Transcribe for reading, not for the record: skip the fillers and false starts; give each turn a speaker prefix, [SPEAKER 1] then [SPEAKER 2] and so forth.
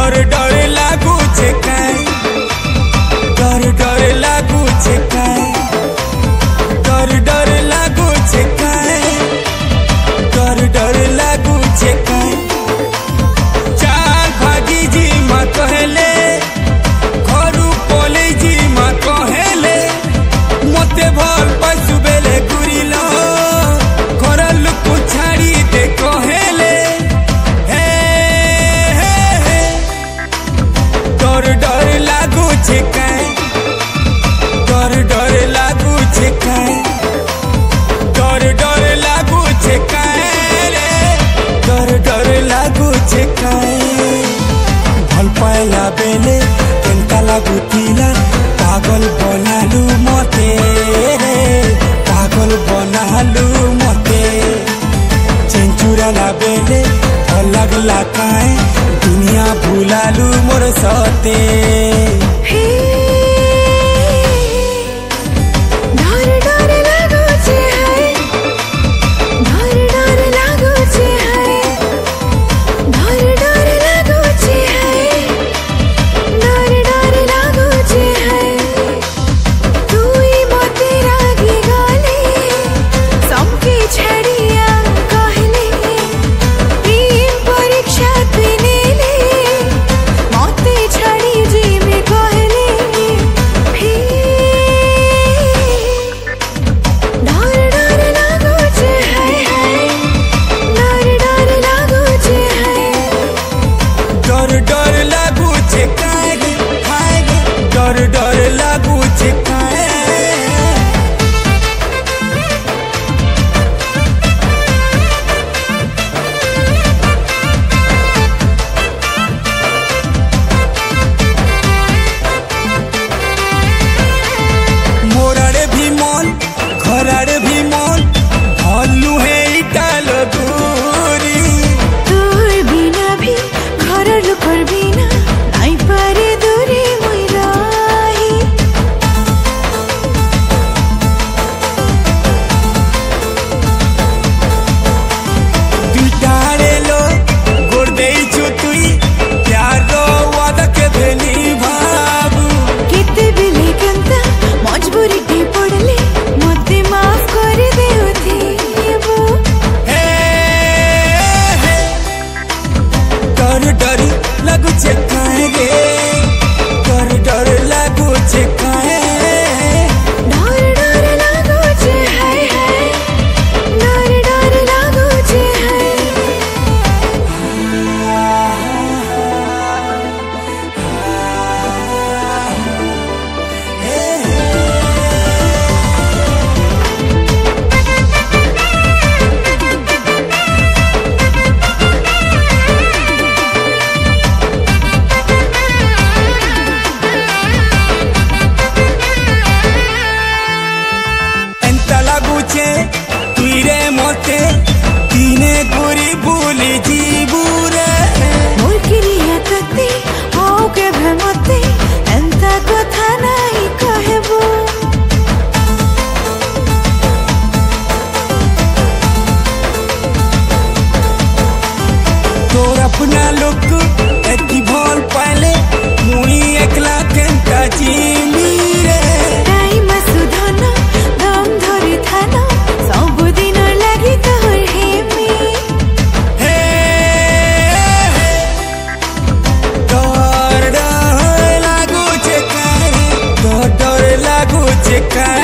[SPEAKER 1] डर डर लागू छे काई, डर डर लागू छे काई, डर डर लागू छे काई, डर डर लागू छे काई। चाल भागी जी माँ कहले, घरू पोले जी माँ कहले, मते भल पशु बेले गुरिलो, घरल को छाड़ी दे कहले। डर डर लागू छे काई, डर डर लागू छे काई, डर डर लागू छे काई रे, डर डर लागू छे काई। भल पाइला बेले केनका लागुतिला, पागल बनालू मते रे, पागल बनालू मते। चेंचुराला बेले भल लागला काई, दुनिया भुलालू मोर सते। डर डर लागू छे काई। मोराड़े भी मन घराड़े भी मन, भल्लू है इटाल दूरी।
[SPEAKER 2] तोर बिना भी घर लोकर बिना नाई पारे दूरी मुइराही।
[SPEAKER 1] दुटारे लो गोड़ देई छु तुई, प्यार रो वादा के भेनी भाबू।
[SPEAKER 2] केते बेले केंता मजबूरी टी पड़ले, मते माफ कर देओ थीबू।
[SPEAKER 1] हे डर डर लागू छे काई रे, डर डर लागू छे काई।
[SPEAKER 2] डर डर लागू छे हाय हाय, डर डर लागू छे हाय।
[SPEAKER 1] एंता लागू छे तुई रे मते, दिने गुरी भूली जीबू रे।
[SPEAKER 2] मोर किरिया तते आओ के भमते, एंता कथा नाई कहबो।
[SPEAKER 1] तोर अपना लोक एती भल पाइले, मुई एकला केनता जीली रे।
[SPEAKER 2] टाइम सुधन दम धरि थान, सब दिन लागि तोर हेमी।
[SPEAKER 1] हे डर डर लागू छे काई, डर डर लागू छे काई।